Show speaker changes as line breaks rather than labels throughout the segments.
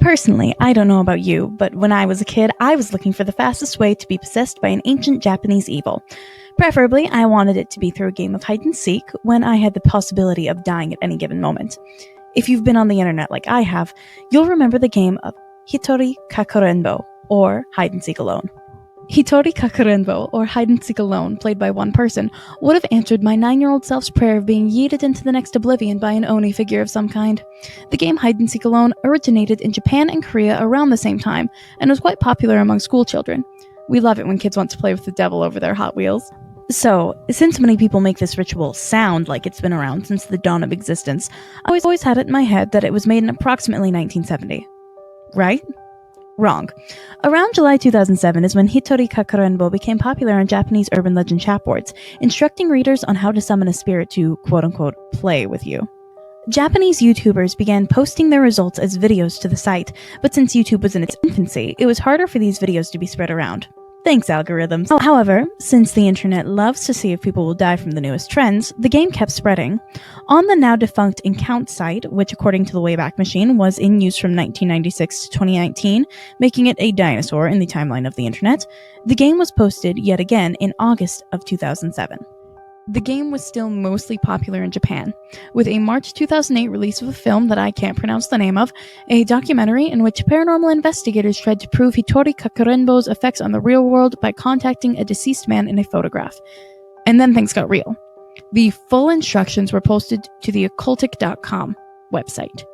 Personally, I don't know about you, but when I was a kid, I was looking for the fastest way to be possessed by an ancient Japanese evil. Preferably, I wanted it to be through a game of hide and seek when I had the possibility of dying at any given moment. If you've been on the internet like I have, you'll remember the game of Hitori Kakurenbo, or hide and seek alone. Hitori Kakurenbo, or hide and seek alone, played by one person, would have answered my 9-year-old self's prayer of being yeeted into the next oblivion by an Oni figure of some kind. The game hide and seek alone originated in Japan and Korea around the same time, and was quite popular among school children. We love it when kids want to play with the devil over their Hot Wheels. So, since many people make this ritual sound like it's been around since the dawn of existence, I always had it in my head that it was made in approximately 1970. Right? Wrong. Around July 2007 is when Hitori Kakurenbo became popular on Japanese urban legend chat boards, instructing readers on how to summon a spirit to quote-unquote play with you. Japanese YouTubers began posting their results as videos to the site, but since YouTube was in its infancy, it was harder for these videos to be spread around. Thanks, algorithms. However, since the internet loves to see if people will die from the newest trends, the game kept spreading. On the now defunct Encount site, which according to the Wayback Machine was in use from 1996 to 2019, making it a dinosaur in the timeline of the internet, the game was posted yet again in August of 2007. The game was still mostly popular in Japan, with a March 2008 release of a film that I can't pronounce the name of, a documentary in which paranormal investigators tried to prove Hitori Kakurenbo's effects on the real world by contacting a deceased man in a photograph. And then things got real. The full instructions were posted to the occultic.com website.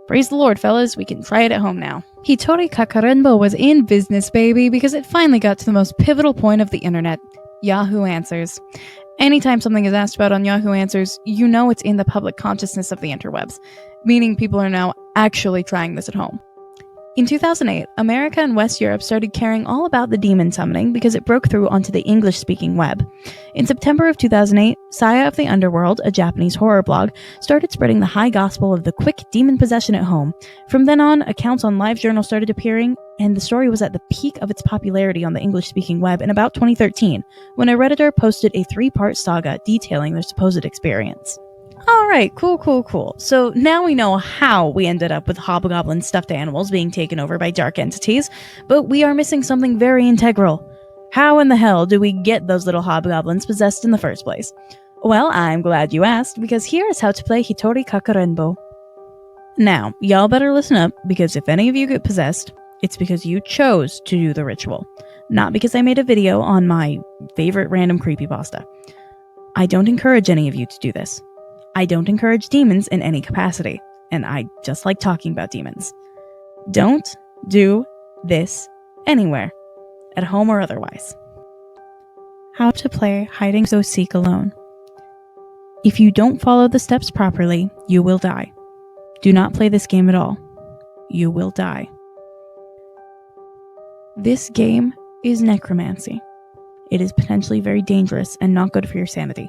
Praise the Lord, fellas, we can try it at home now. Hitori Kakurenbo was in business, baby, because it finally got to the most pivotal point of the internet, Yahoo Answers. Anytime something is asked about on Yahoo Answers, you know it's in the public consciousness of the interwebs, meaning people are now actually trying this at home. In 2008, America and West Europe started caring all about the demon summoning because it broke through onto the English-speaking web. In September of 2008, Saya of the Underworld, a Japanese horror blog, started spreading the high gospel of the quick demon possession at home. From then on, accounts on LiveJournal started appearing, and the story was at the peak of its popularity on the English-speaking web in about 2013, when a Redditor posted a 3-part saga detailing their supposed experience. Alright, cool. So now we know how we ended up with hobgoblin stuffed animals being taken over by dark entities, but we are missing something very integral. How in the hell do we get those little hobgoblins possessed in the first place? Well, I'm glad you asked, because here is how to play Hitori Kakurenbo. Now, y'all better listen up, because if any of you get possessed, it's because you chose to do the ritual, not because I made a video on my favorite random creepypasta. I don't encourage any of you to do this. I don't encourage demons in any capacity, and I just like talking about demons. Don't do this anywhere, at home or otherwise. How to play hide and seek alone. If you don't follow the steps properly, you will die. Do not play this game at all. You will die. This game is necromancy. It is potentially very dangerous and not good for your sanity.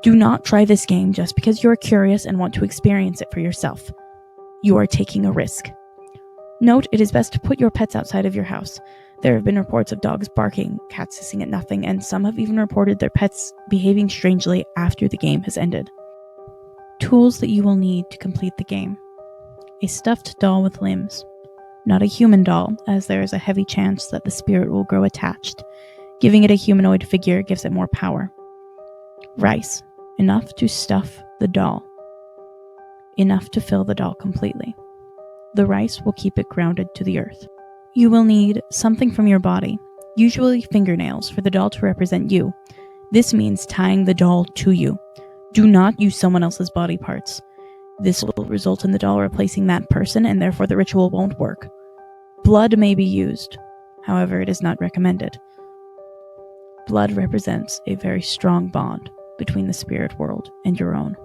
Do not try this game just because you are curious and want to experience it for yourself. You are taking a risk. Note, it is best to put your pets outside of your house. There have been reports of dogs barking, cats hissing at nothing, and some have even reported their pets behaving strangely after the game has ended. Tools that you will need to complete the game. A stuffed doll with limbs. Not a human doll, as there is a heavy chance that the spirit will grow attached. Giving it a humanoid figure gives it more power. Rice. Enough to stuff the doll. Enough to fill the doll completely. The rice will keep it grounded to the earth. You will need something from your body, usually fingernails, for the doll to represent you. This means tying the doll to you. Do not use someone else's body parts. This will result in the doll replacing that person, and therefore the ritual won't work. Blood may be used, however it is not recommended. Blood represents a very strong bond between the spirit world and your own.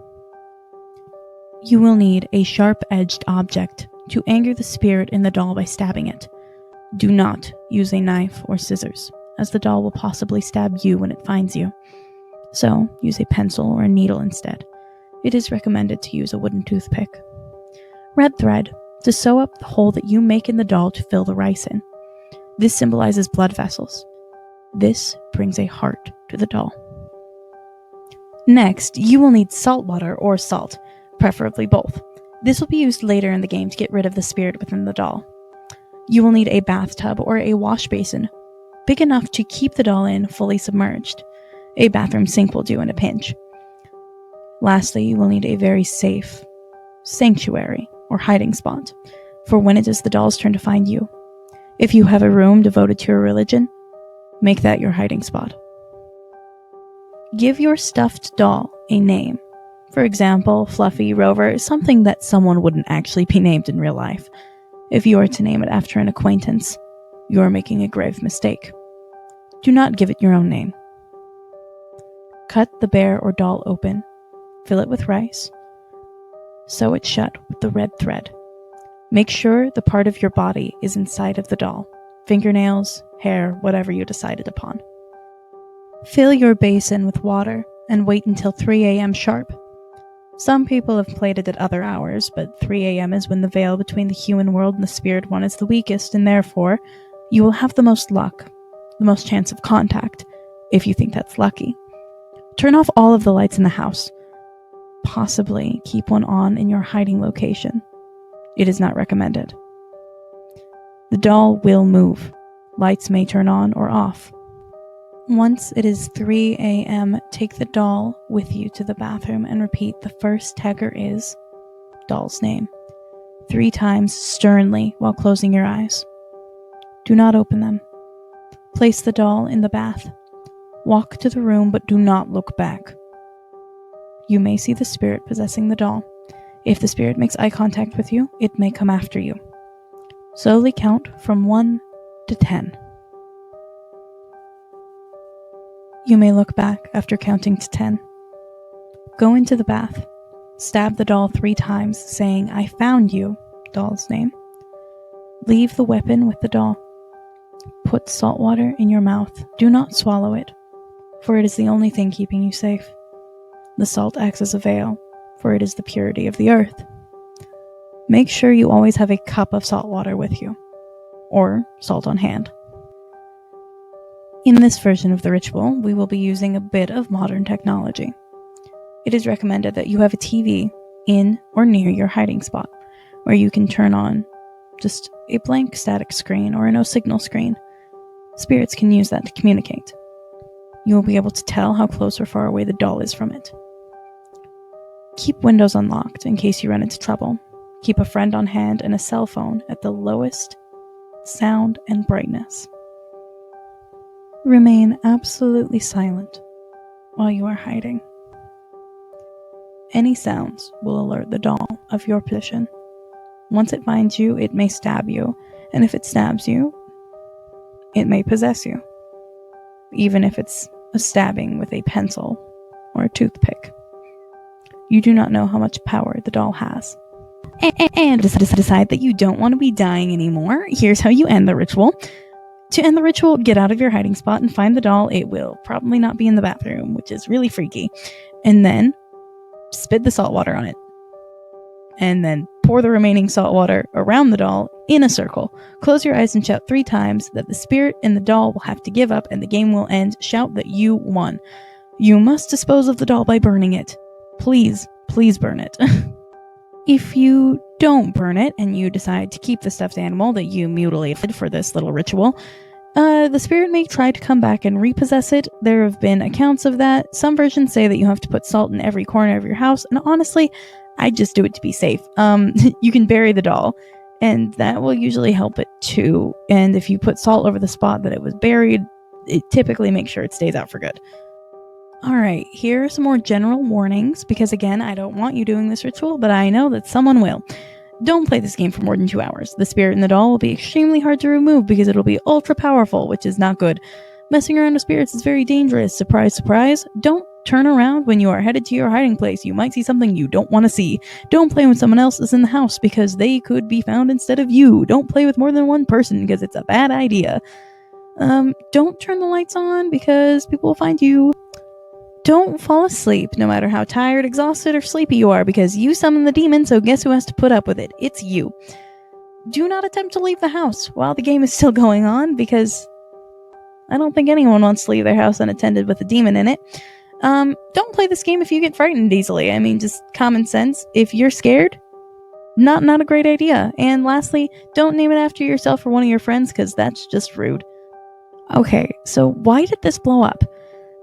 You will need a sharp-edged object to anger the spirit in the doll by stabbing it. Do not use a knife or scissors, as the doll will possibly stab you when it finds you. So, use a pencil or a needle instead. It is recommended to use a wooden toothpick. Red thread, to sew up the hole that you make in the doll to fill the rice in. This symbolizes blood vessels. This brings a heart to the doll. Next, you will need salt water or salt, preferably both. This will be used later in the game to get rid of the spirit within the doll. You will need a bathtub or a wash basin big enough to keep the doll in fully submerged. A bathroom sink will do in a pinch. Lastly, you will need a very safe sanctuary or hiding spot for when it is the doll's turn to find you. If you have a room devoted to your religion, make that your hiding spot. Give your stuffed doll a name. For example, Fluffy, Rover, something that someone wouldn't actually be named in real life. If you are to name it after an acquaintance, you are making a grave mistake. Do not give it your own name. Cut the bear or doll open. Fill it with rice. Sew it shut with the red thread. Make sure the part of your body is inside of the doll. Fingernails, hair, whatever you decided upon. Fill your basin with water and wait until 3 a.m. sharp. Some people have played it at other hours, but 3 a.m. is when the veil between the human world and the spirit one is the weakest, and therefore, you will have the most luck, the most chance of contact, if you think that's lucky. Turn off all of the lights in the house. Possibly keep one on in your hiding location. It is not recommended. The doll will move. Lights may turn on or off. Once it is 3 a.m., take the doll with you to the bathroom and repeat the first tagger is doll's name 3 times sternly while closing your eyes. Do not open them. Place the doll in the bath. Walk to the room, but do not look back. You may see the spirit possessing the doll. If the spirit makes eye contact with you, it may come after you. Slowly count from 1 to 10. You may look back after counting to 10. Go into the bath. Stab the doll 3 times, saying, "I found you," doll's name. Leave the weapon with the doll. Put salt water in your mouth. Do not swallow it, for it is the only thing keeping you safe. The salt acts as a veil, for it is the purity of the earth. Make sure you always have a cup of salt water with you, or salt on hand. In this version of the ritual, we will be using a bit of modern technology. It is recommended that you have a TV in or near your hiding spot, where you can turn on just a blank static screen or a no signal screen. Spirits can use that to communicate. You will be able to tell how close or far away the doll is from it. Keep windows unlocked in case you run into trouble. Keep a friend on hand and a cell phone at the lowest sound and brightness. Remain absolutely silent while you are hiding. Any sounds will alert the doll of your position. Once it finds you, it may stab you, and if it stabs you, it may possess you, even if it's a stabbing with a pencil or a toothpick. You do not know how much power the doll has. And decide that you don't want to be dying anymore. Here's how you end the ritual. To end the ritual, get out of your hiding spot and find the doll. It will probably not be in the bathroom, which is really freaky. And then spit the salt water on it. And then pour the remaining salt water around the doll in a circle. Close your eyes and shout 3 times that the spirit and the doll will have to give up and the game will end. Shout that you won. You must dispose of the doll by burning it. Please, please burn it. If you don't burn it and you decide to keep the stuffed animal that you mutilated for this little ritual, the spirit may try to come back and repossess it. There have been accounts of that. Some versions say that you have to put salt in every corner of your house, and honestly, I just do it to be safe. You can bury the doll, and that will usually help it too. And if you put salt over the spot that it was buried, it typically makes sure it stays out for good. Alright, here are some more general warnings, because again, I don't want you doing this ritual, but I know that someone will. Don't play this game for more than 2 hours. The spirit in the doll will be extremely hard to remove because it'll be ultra powerful, which is not good. Messing around with spirits is very dangerous. Surprise, surprise. Don't turn around when you are headed to your hiding place. You might see something you don't want to see. Don't play when someone else is in the house because they could be found instead of you. Don't play with more than one person because it's a bad idea. Don't turn the lights on because people will find you. Don't fall asleep, no matter how tired, exhausted, or sleepy you are, because you summoned the demon, so guess who has to put up with it? It's you. Do not attempt to leave the house while the game is still going on, because I don't think anyone wants to leave their house unattended with a demon in it. Don't play this game if you get frightened easily. I mean, just common sense. If you're scared, Not a great idea. And lastly, don't name it after yourself or one of your friends, because that's just rude. Okay, so why did this blow up?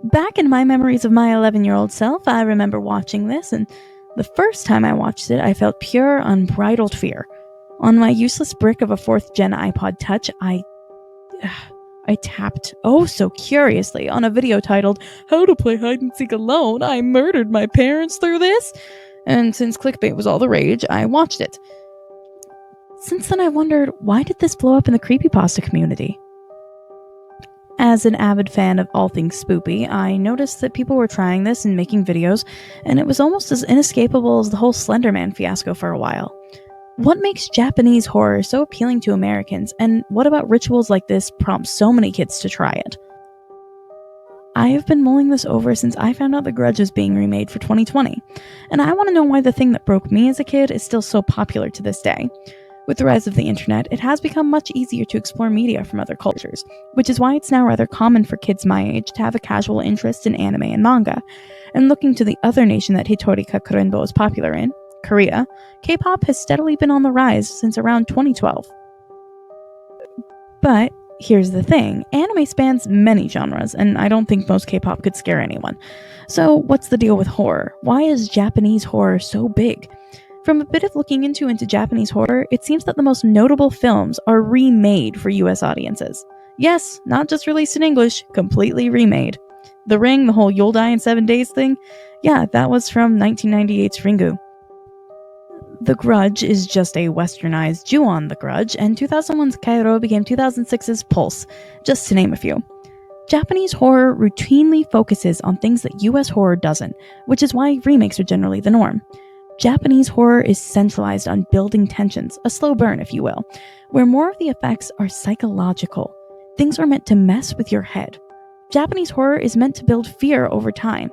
Back in my memories of my 11-year-old self, I remember watching this, and the first time I watched it, I felt pure, unbridled fear. On my useless brick of a 4th gen iPod Touch, I tapped oh so curiously on a video titled, "How to Play Hide and Seek Alone. I Murdered My Parents Through This." And since clickbait was all the rage, I watched it. Since then, I wondered, why did this blow up in the creepypasta community? As an avid fan of all things spoopy, I noticed that people were trying this and making videos, and it was almost as inescapable as the whole Slender Man fiasco for a while. What makes Japanese horror so appealing to Americans, and what about rituals like this prompt so many kids to try it? I have been mulling this over since I found out The Grudge is being remade for 2020, and I want to know why the thing that broke me as a kid is still so popular to this day. With the rise of the internet, it has become much easier to explore media from other cultures, which is why it's now rather common for kids my age to have a casual interest in anime and manga. And looking to the other nation that Hitori Kakurenbo is popular in, Korea, K-pop has steadily been on the rise since around 2012. But here's the thing, anime spans many genres, and I don't think most K-pop could scare anyone. So what's the deal with horror? Why is Japanese horror so big? From a bit of looking into Japanese horror, it seems that the most notable films are remade for US audiences. Yes, not just released in English, completely remade. The Ring, the whole "you'll die in 7 days" thing, yeah, that was from 1998's Ringu. The Grudge is just a westernized Ju-on The Grudge, and 2001's Kairo became 2006's Pulse, just to name a few. Japanese horror routinely focuses on things that US horror doesn't, which is why remakes are generally the norm. Japanese horror is centralized on building tensions, a slow burn if you will, where more of the effects are psychological. Things are meant to mess with your head. Japanese horror is meant to build fear over time.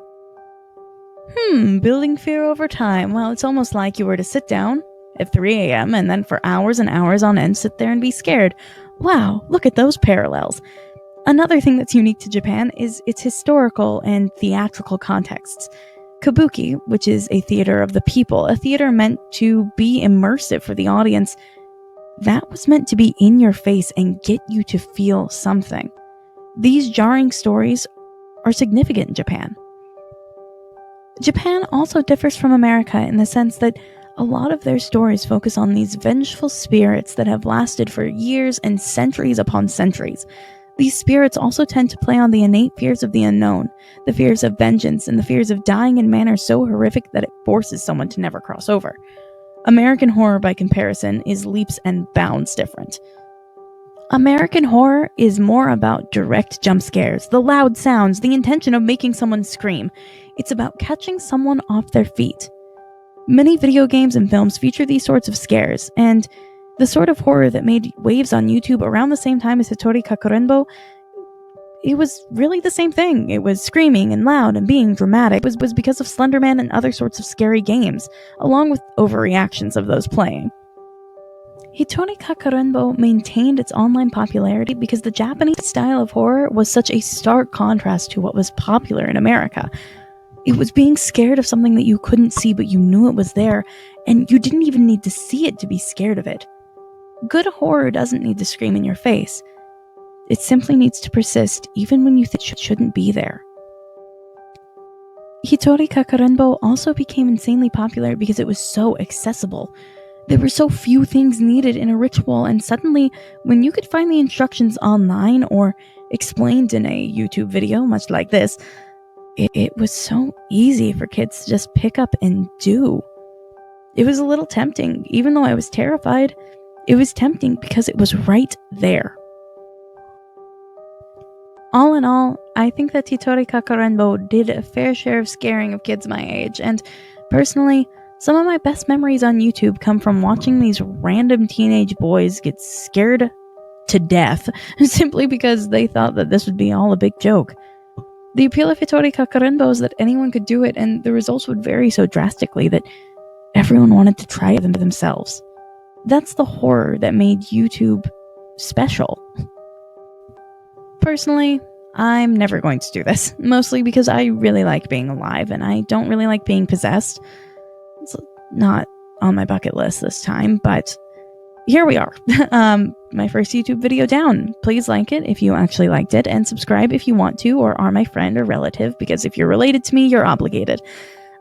Building fear over time. Well, it's almost like you were to sit down at 3 a.m. and then for hours and hours on end sit there and be scared. Wow, look at those parallels. Another thing that's unique to Japan is its historical and theatrical contexts. Kabuki, which is a theater of the people, a theater meant to be immersive for the audience, that was meant to be in your face and get you to feel something. These jarring stories are significant in Japan. Japan also differs from America in the sense that a lot of their stories focus on these vengeful spirits that have lasted for years and centuries upon centuries. These spirits also tend to play on the innate fears of the unknown, the fears of vengeance, and the fears of dying in manners so horrific that it forces someone to never cross over. American horror, by comparison, is leaps and bounds different. American horror is more about direct jump scares, the loud sounds, the intention of making someone scream. It's about catching someone off their feet. Many video games and films feature these sorts of scares, and the sort of horror that made waves on YouTube around the same time as Hitori Kakurenbo, it was really the same thing. It was screaming and loud and being dramatic. It was because of Slender Man and other sorts of scary games, along with overreactions of those playing. Hitori Kakurenbo maintained its online popularity because the Japanese style of horror was such a stark contrast to what was popular in America. It was being scared of something that you couldn't see, but you knew it was there, and you didn't even need to see it to be scared of it. Good horror doesn't need to scream in your face. It simply needs to persist even when you think it shouldn't be there. Hitori Kakurenbo also became insanely popular because it was so accessible. There were so few things needed in a ritual, and suddenly, when you could find the instructions online or explained in a YouTube video, much like this, it was so easy for kids to just pick up and do. It was a little tempting. Even though I was terrified, it was tempting because it was right there. All in all, I think that Hitori Kakurenbo did a fair share of scaring of kids my age, and personally, some of my best memories on YouTube come from watching these random teenage boys get scared to death simply because they thought that this would be all a big joke. The appeal of Hitori Kakurenbo is that anyone could do it, and the results would vary so drastically that everyone wanted to try it themselves. That's the horror that made YouTube special. Personally, I'm never going to do this, mostly because I really like being alive and I don't really like being possessed. It's not on my bucket list this time, but here we are. My first YouTube video down. Please like it if you actually liked it, and subscribe if you want to, or are my friend or relative, because if you're related to me, you're obligated.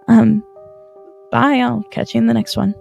Bye, I'll catch you in the next one.